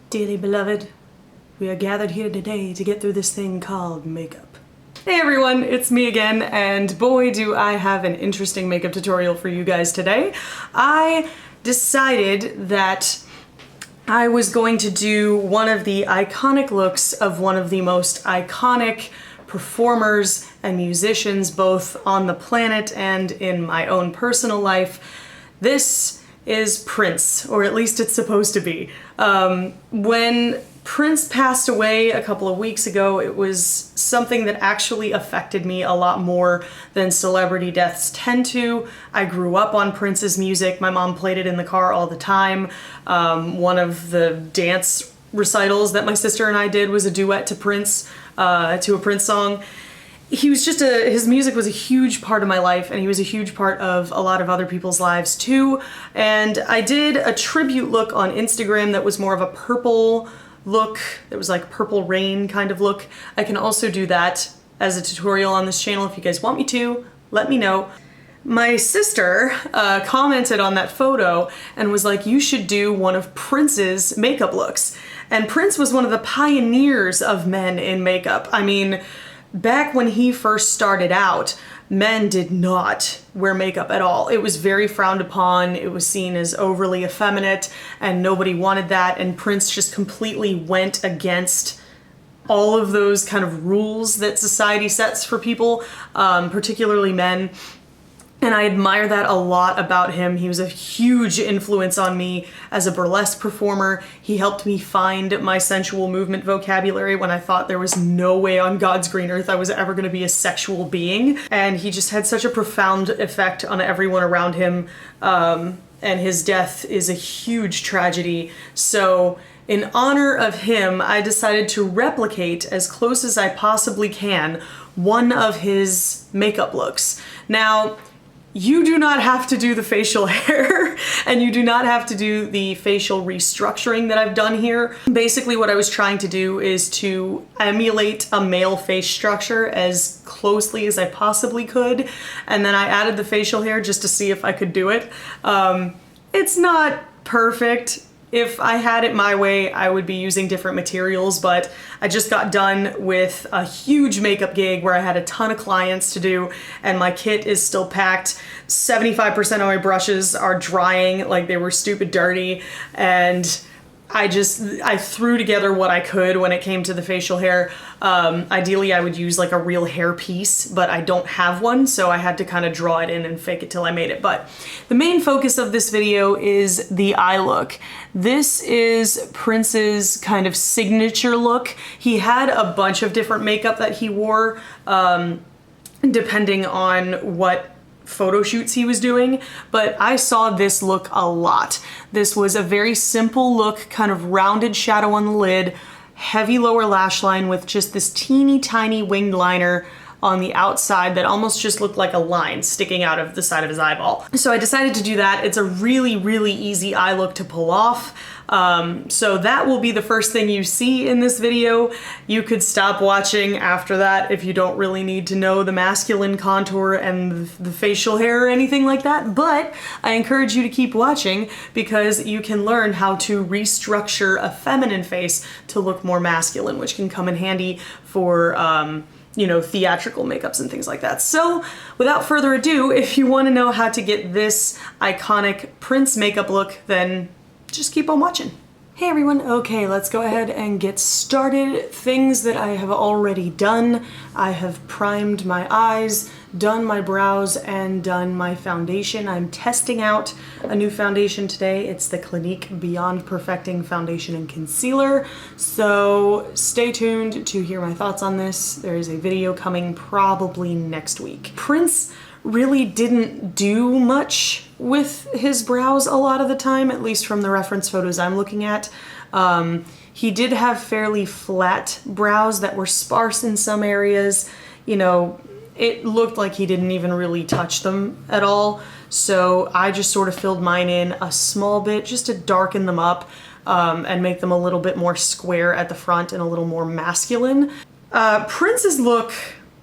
Dearly beloved, we are gathered here today to get through this thing called makeup. Hey everyone, it's me again, and boy do I have an interesting makeup tutorial for you guys today. I decided that I was going to do one of the iconic looks of one of the most iconic performers and musicians both on the planet and in my own personal life. This is Prince, or at least it's supposed to be. When Prince passed away a couple of weeks ago, it was something that actually affected me a lot more than celebrity deaths tend to. I grew up on Prince's music. My mom played it in the car all the time. One of the dance recitals that my sister and I did was a duet to Prince, to a Prince song. He was just his music was a huge part of my life, and he was a huge part of a lot of other people's lives too. And I did a tribute look on Instagram that was more of a purple look. It was like Purple Rain kind of look. I can also do that as a tutorial on this channel if you guys want me to, let me know. My sister commented on that photo and was like, you should do one of Prince's makeup looks. And Prince was one of the pioneers of men in makeup. I mean, back when he first started out, men did not wear makeup at all. It was very frowned upon. It was seen as overly effeminate, and nobody wanted that. And Prince just completely went against all of those kind of rules that society sets for people, particularly men. And I admire that a lot about him. He was a huge influence on me as a burlesque performer. He helped me find my sensual movement vocabulary when I thought there was no way on God's green earth I was ever going to be a sexual being. And he just had such a profound effect on everyone around him. And his death is a huge tragedy. So in honor of him, I decided to replicate as close as I possibly can one of his makeup looks. Now, you do not have to do the facial hair, and you do not have to do the facial restructuring that I've done here. Basically what I was trying to do is to emulate a male face structure as closely as I possibly could, and then I added the facial hair just to see if I could do it. It's not perfect. If I had it my way, I would be using different materials, but I just got done with a huge makeup gig where I had a ton of clients to do, and my kit is still packed. 75% of my brushes are drying like they were stupid dirty, and I threw together what I could when it came to the facial hair. Ideally I would use like a real hair piece, but I don't have one, so I had to kind of draw it in and fake it till I made it. But the main focus of this video is the eye look. This is Prince's kind of signature look. He had a bunch of different makeup that he wore, depending on what photo shoots he was doing, but I saw this look a lot. This was a very simple look, kind of rounded shadow on the lid, heavy lower lash line with just this teeny tiny winged liner on the outside that almost just looked like a line sticking out of the side of his eyeball. So I decided to do that. It's a really, really easy eye look to pull off. So that will be the first thing you see in this video. You could stop watching after that if you don't really need to know the masculine contour and the facial hair or anything like that, but I encourage you to keep watching because you can learn how to restructure a feminine face to look more masculine, which can come in handy for you know, theatrical makeups and things like that. So without further ado, if you want to know how to get this iconic Prince makeup look, then just keep on watching. Hey everyone, okay, let's go ahead and get started. Things that I have already done. I have primed my eyes, done my brows, and done my foundation. I'm testing out a new foundation today. It's the Clinique Beyond Perfecting Foundation and Concealer. So stay tuned to hear my thoughts on this. There is a video coming probably next week. Prince really didn't do much with his brows a lot of the time, at least from the reference photos I'm looking at. He did have fairly flat brows that were sparse in some areas. You know, it looked like he didn't even really touch them at all. So I just sort of filled mine in a small bit just to darken them up and make them a little bit more square at the front and a little more masculine. Prince's look,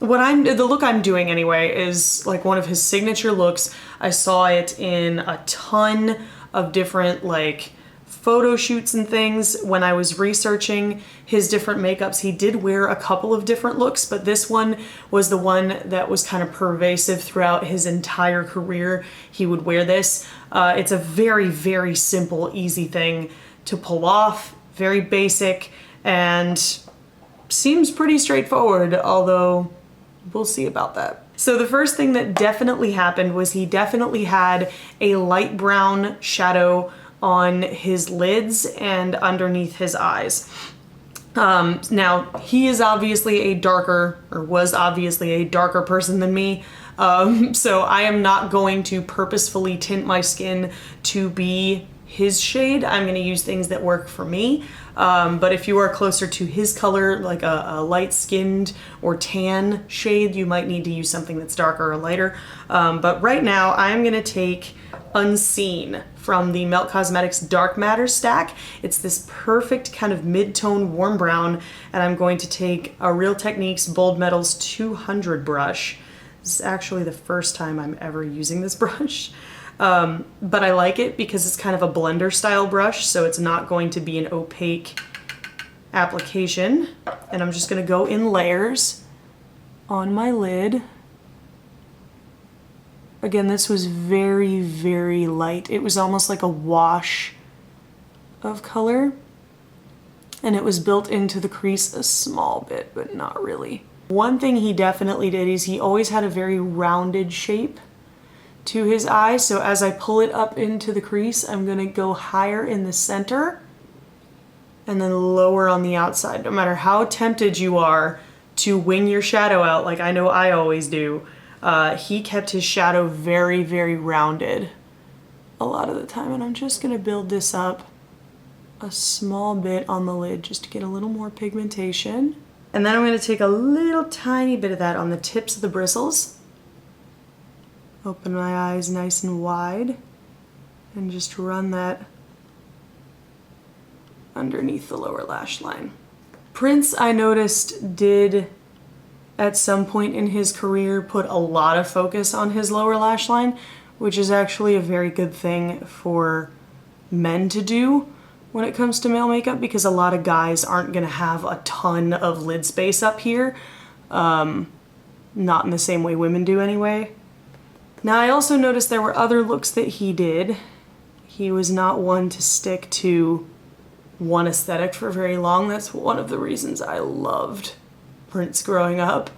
the look I'm doing anyway, is like one of his signature looks. I saw it in a ton of different like photo shoots and things, when I was researching his different makeups, he did wear a couple of different looks, but this one was the one that was kind of pervasive throughout his entire career. He would wear this. It's a very, very simple, easy thing to pull off, very basic, and seems pretty straightforward, although we'll see about that. So the first thing that definitely happened was he definitely had a light brown shadow on his lids and underneath his eyes. Now, he is obviously a darker, or was obviously a darker person than me, so I am not going to purposefully tint my skin to be his shade. I'm going to use things that work for me. But if you are closer to his color, like a light-skinned or tan shade, you might need to use something that's darker or lighter. But right now, I'm going to take Unseen from the Melt Cosmetics Dark Matter stack. It's this perfect kind of mid-tone warm brown, and I'm going to take a Real Techniques Bold Metals 200 brush. This is actually the first time I'm ever using this brush. But I like it because it's kind of a blender style brush, so it's not going to be an opaque application. And I'm just going to go in layers on my lid. Again, this was very, very light. It was almost like a wash of color. And it was built into the crease a small bit, but not really. One thing he definitely did is he always had a very rounded shape to his eye. So as I pull it up into the crease, I'm gonna go higher in the center and then lower on the outside. No matter how tempted you are to wing your shadow out, like I know I always do, he kept his shadow very, very rounded a lot of the time. And I'm just gonna build this up a small bit on the lid just to get a little more pigmentation. And then I'm gonna take a little tiny bit of that on the tips of the bristles. Open my eyes nice and wide and just run that underneath the lower lash line. Prince, I noticed, did at some point in his career put a lot of focus on his lower lash line, which is actually a very good thing for men to do when it comes to male makeup, because a lot of guys aren't gonna have a ton of lid space up here. Not in the same way women do anyway. Now, I also noticed there were other looks that he did. He was not one to stick to one aesthetic for very long. That's one of the reasons I loved Prince growing up.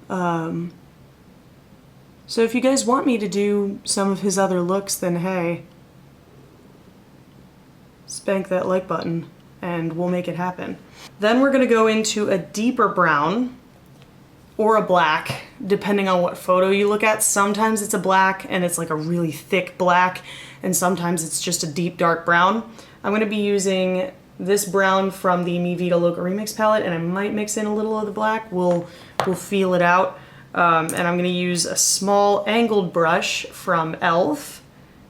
So if you guys want me to do some of his other looks, then hey, spank that like button and we'll make it happen. Then we're gonna go into a deeper brown or a black, depending on what photo you look at. Sometimes it's a black and it's like a really thick black, and sometimes it's just a deep dark brown. I'm gonna be using this brown from the Mi Vida Loca Remix palette, and I might mix in a little of the black. We'll feel it out. And I'm gonna use a small angled brush from e.l.f.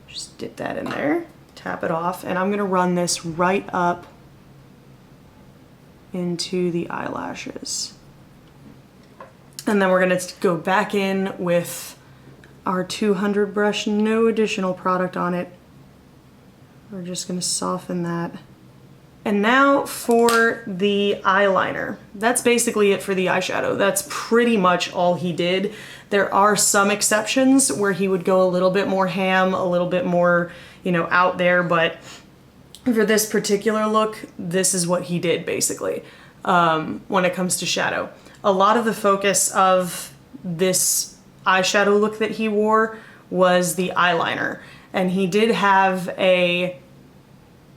Just dip that in there, tap it off, and I'm gonna run this right up into the eyelashes. And then we're gonna go back in with our 200 brush, no additional product on it. We're just gonna soften that. And now for the eyeliner. That's basically it for the eyeshadow. That's pretty much all he did. There are some exceptions where he would go a little bit more ham, a little bit more, you know, out there, but for this particular look, this is what he did basically when it comes to shadow. A lot of the focus of this eyeshadow look that he wore was the eyeliner. And he did have a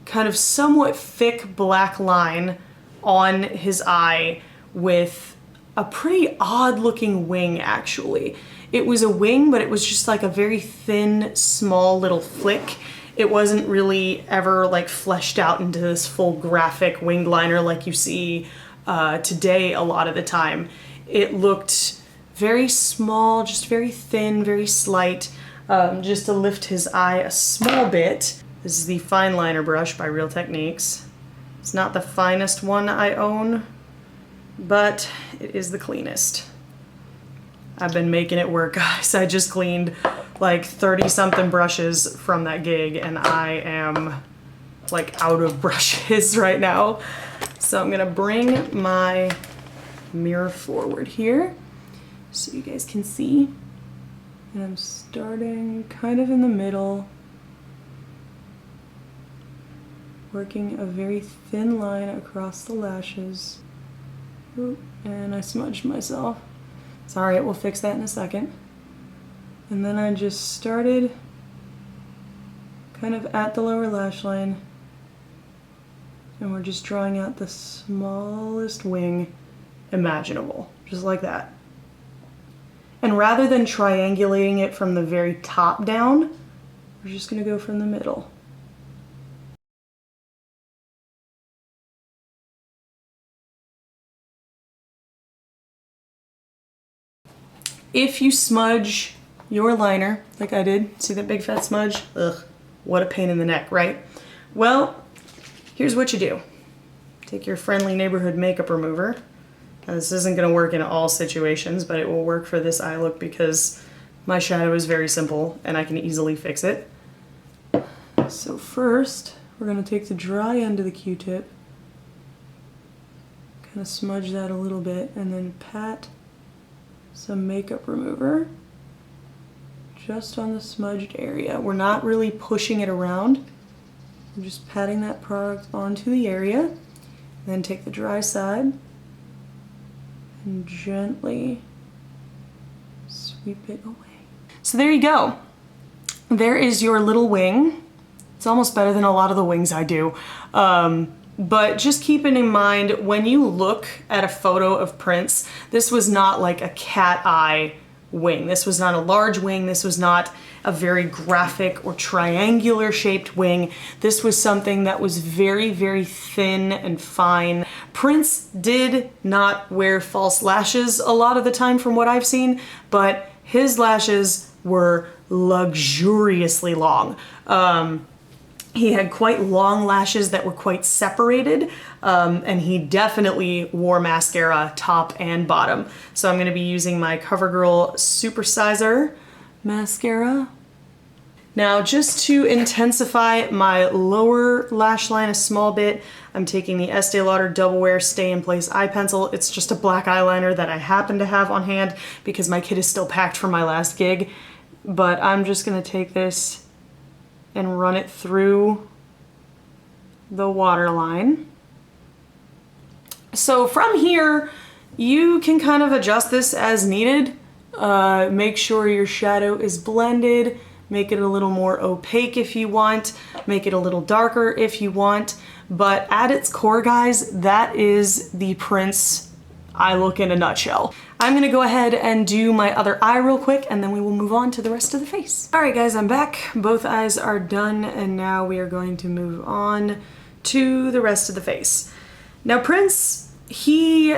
kind of somewhat thick black line on his eye with a pretty odd looking wing actually. It was a wing, but it was just like a very thin, small little flick. It wasn't really ever like fleshed out into this full graphic winged liner like you see today a lot of the time. It looked very small, just very thin, very slight, just to lift his eye a small bit. This is the fine liner brush by Real Techniques. It's not the finest one I own, but it is the cleanest. I've been making it work, guys. I just cleaned like 30 something brushes from that gig and I am like out of brushes right now. So I'm gonna bring my mirror forward here so you guys can see. And I'm starting kind of in the middle, working a very thin line across the lashes. Oop, and I smudged myself. Sorry, we'll fix that in a second. And then I just started kind of at the lower lash line, and we're just drawing out the smallest wing imaginable, just like that. And rather than triangulating it from the very top down, we're just gonna go from the middle. If you smudge your liner, like I did, see that big fat smudge? Ugh, what a pain in the neck, right? Well, here's what you do. Take your friendly neighborhood makeup remover. Now, this isn't gonna work in all situations, but it will work for this eye look because my shadow is very simple and I can easily fix it. So first, we're gonna take the dry end of the Q-tip, kind of smudge that a little bit, and then pat some makeup remover just on the smudged area. We're not really pushing it around. I'm just patting that product onto the area. Then take the dry side and gently sweep it away. So there you go. There is your little wing. It's almost better than a lot of the wings I do. But just keeping in mind, when you look at a photo of Prince, this was not like a cat eye wing. This was not a large wing. This was not a very graphic or triangular shaped wing. This was something that was very, very thin and fine. Prince did not wear false lashes a lot of the time from what I've seen, but his lashes were luxuriously long. He had quite long lashes that were quite separated, and he definitely wore mascara top and bottom. So I'm going to be using my CoverGirl Supersizer mascara. Now, just to intensify my lower lash line a small bit, I'm taking the Estee Lauder Double Wear Stay in Place eye pencil. It's just a black eyeliner that I happen to have on hand because my kit is still packed from my last gig. But I'm just going to take this and run it through the waterline. So from here, you can kind of adjust this as needed. Make sure your shadow is blended, make it a little more opaque if you want, make it a little darker if you want, but at its core, guys, that is the Prince eye look in a nutshell. I'm gonna go ahead and do my other eye real quick, and then we will move on to the rest of the face. All right, guys, I'm back. Both eyes are done, and now we are going to move on to the rest of the face. Now, Prince, he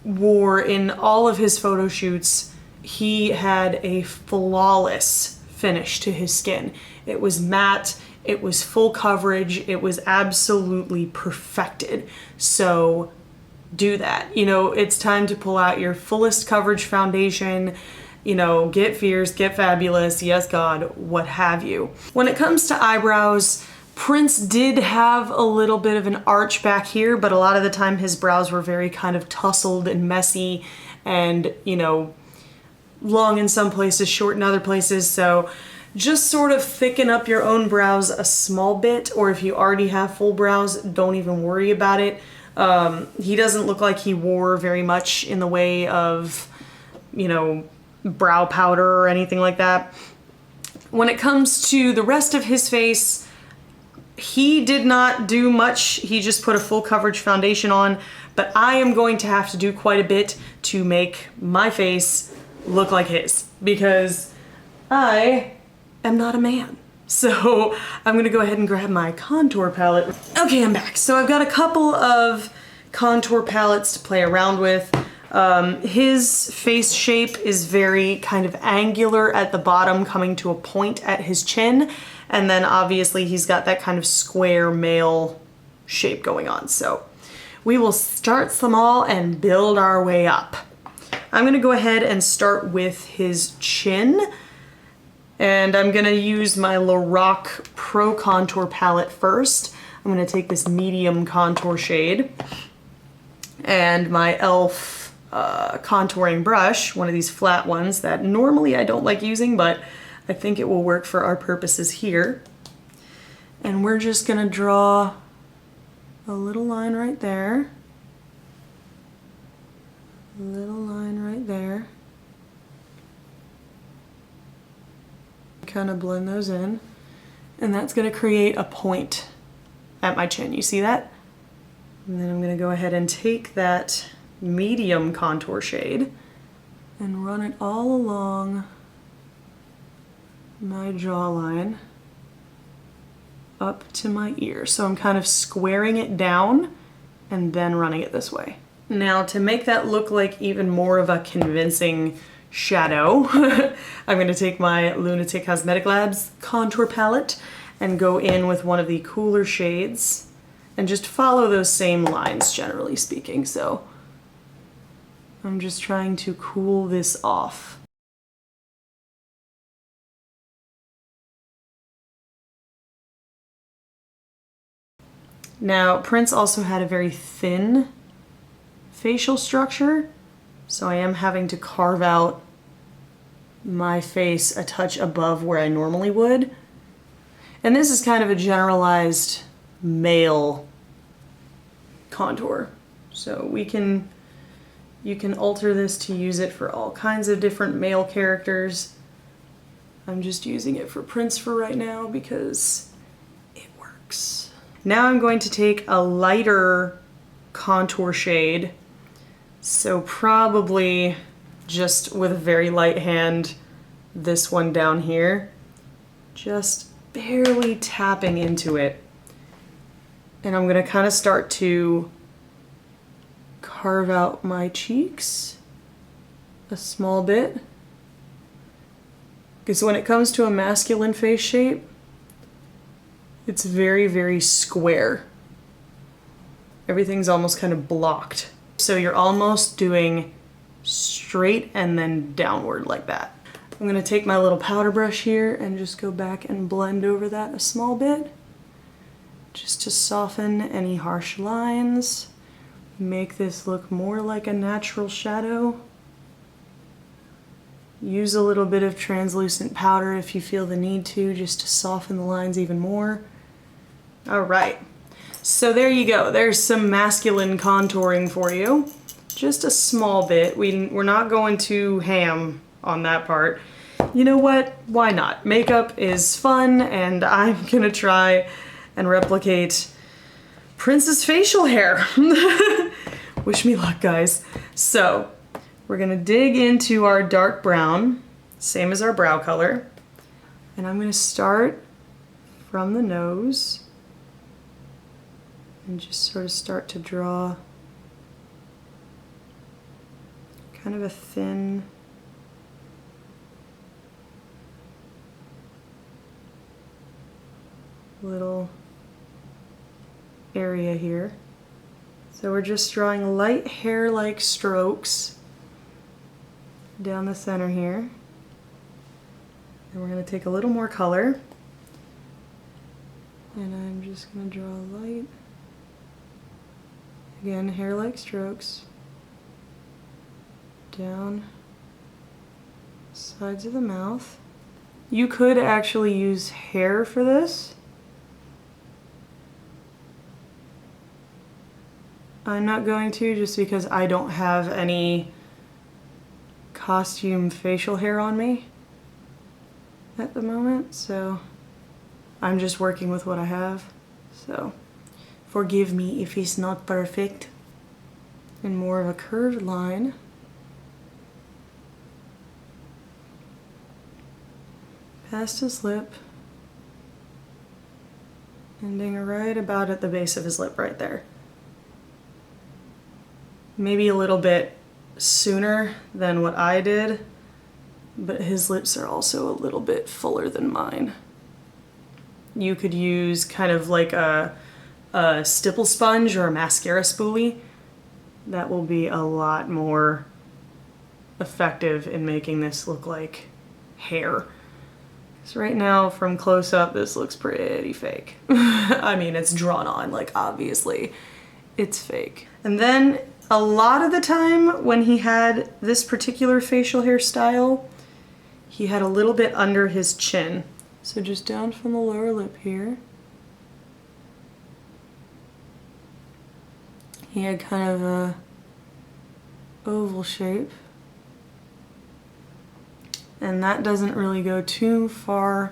wore in all of his photo shoots, he had a flawless finish to his skin. It was matte, it was full coverage, it was absolutely perfected. So do that. You know, it's time to pull out your fullest coverage foundation, you know, get fierce, get fabulous, yes God, what have you. When it comes to eyebrows, Prince did have a little bit of an arch back here, but a lot of the time his brows were very kind of tousled and messy and, you know, long in some places, short in other places. So just sort of thicken up your own brows a small bit, or if you already have full brows, don't even worry about it. He doesn't look like he wore very much in the way of, you know, brow powder or anything like that. When it comes to the rest of his face, he did not do much. He just put a full coverage foundation on, but I am going to have to do quite a bit to make my face look like his, because I am not a man. So I'm gonna go ahead and grab my contour palette. Okay, I'm back. So I've got a couple of contour palettes to play around with. His face shape is very kind of angular at the bottom, coming to a point at his chin. And then obviously he's got that kind of square male shape going on. So we will start small and build our way up. I'm gonna go ahead and start with his chin. And I'm gonna use my Lorac Pro Contour palette first. I'm going to take this medium contour shade and my e.l.f. Contouring brush, one of these flat ones that normally I don't like using, but I think it will work for our purposes here. And we're just going to draw a little line right there. A little line right there. Kind of blend those in. And that's going to create a point at my chin. You see that? And then I'm going to go ahead and take that medium contour shade and run it all along my jawline up to my ear. So I'm kind of squaring it down and then running it this way. Now to make that look like even more of a convincing shadow, I'm going to take my Lunatic Cosmetic Labs contour palette and go in with one of the cooler shades and just follow those same lines, generally speaking. So I'm just trying to cool this off. Now, Prince also had a very thin facial structure, so I am having to carve out my face a touch above where I normally would. And this is kind of a generalized male contour. So you can alter this to use it for all kinds of different male characters. I'm just using it for Prince for right now because it works. Now I'm going to take a lighter contour shade. So probably just with a very light hand, this one down here, just barely tapping into it. And I'm gonna kind of start to carve out my cheeks a small bit. Because when it comes to a masculine face shape, it's very, very square. Everything's almost kind of blocked. So you're almost doing straight and then downward like that. I'm gonna take my little powder brush here and just go back and blend over that a small bit, just to soften any harsh lines, make this look more like a natural shadow. Use a little bit of translucent powder if you feel the need to, just to soften the lines even more. All right, so there you go. There's some masculine contouring for you. Just a small bit. We're not going to ham on that part. You know what? Why not? Makeup is fun, and I'm gonna try and replicate Prince's facial hair. Wish me luck, guys. So we're gonna dig into our dark brown, same as our brow color, and I'm gonna start from the nose and just sort of start to draw kind of a thin little area here. So we're just drawing light hair-like strokes down the center here. And we're going to take a little more color. And I'm just going to draw light, again, hair-like strokes down sides of the mouth. You could actually use hair for this. I'm not going to, just because I don't have any costume facial hair on me at the moment, so I'm just working with what I have. So forgive me if it's not perfect. And more of a curved line. Past his lip, ending right about at the base of his lip right there. Maybe a little bit sooner than what I did, but his lips are also a little bit fuller than mine. You could use kind of like a stipple sponge or a mascara spoolie. That will be a lot more effective in making this look like hair. So right now from close up, this looks pretty fake. I mean, it's drawn on, like obviously it's fake. And then a lot of the time when he had this particular facial hairstyle, he had a little bit under his chin. So just down from the lower lip here. He had kind of a oval shape. And that doesn't really go too far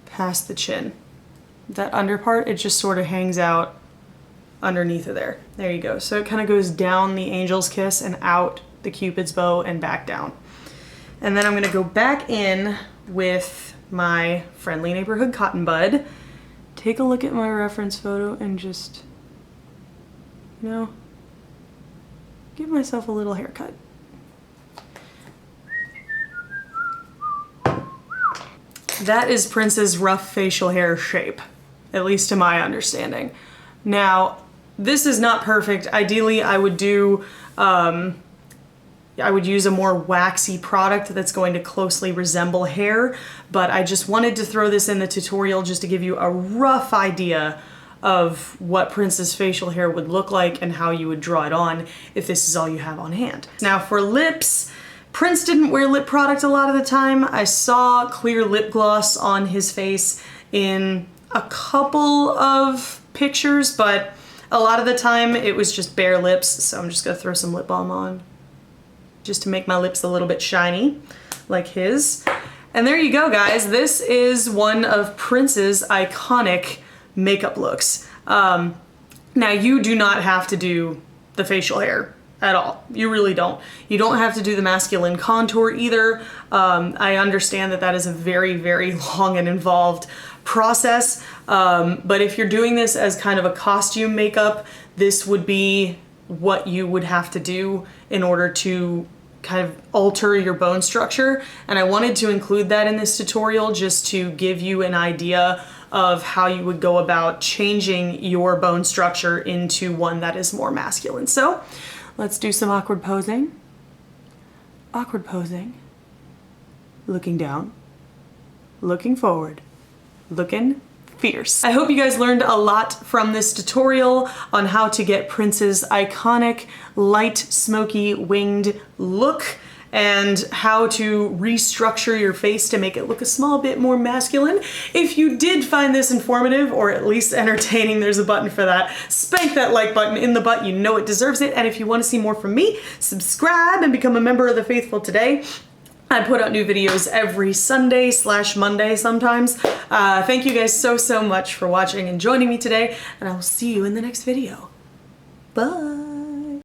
past the chin. That under part, it just sort of hangs out underneath of there. There you go. So it kind of goes down the angel's kiss and out the Cupid's bow and back down. And then I'm gonna go back in with my friendly neighborhood cotton bud. Take a look at my reference photo and just, you know, give myself a little haircut. That is Prince's rough facial hair shape, at least to my understanding. Now, this is not perfect. Ideally, I would do, I would use a more waxy product that's going to closely resemble hair, but I just wanted to throw this in the tutorial just to give you a rough idea of what Prince's facial hair would look like and how you would draw it on if this is all you have on hand. Now for lips, Prince didn't wear lip product a lot of the time. I saw clear lip gloss on his face in a couple of pictures, but a lot of the time it was just bare lips, so I'm just gonna throw some lip balm on just to make my lips a little bit shiny, like his. And there you go, guys. This is one of Prince's iconic makeup looks. Now you do not have to do the facial hair at all. You really don't. You don't have to do the masculine contour either. I understand that that is a very, very long and involved process, but if you're doing this as kind of a costume makeup, this would be what you would have to do in order to kind of alter your bone structure. And I wanted to include that in this tutorial just to give you an idea of how you would go about changing your bone structure into one that is more masculine. So let's do some awkward posing. Awkward posing. Looking down. Looking forward. Looking fierce. I hope you guys learned a lot from this tutorial on how to get Prince's iconic light smoky winged look and how to restructure your face to make it look a small bit more masculine. If you did find this informative or at least entertaining, there's a button for that. Spank that like button in the butt, you know it deserves it. And if you want to see more from me, subscribe and become a member of the faithful today. I put out new videos every Sunday/Monday sometimes. Thank you guys so much for watching and joining me today, and I will see you in the next video. Bye.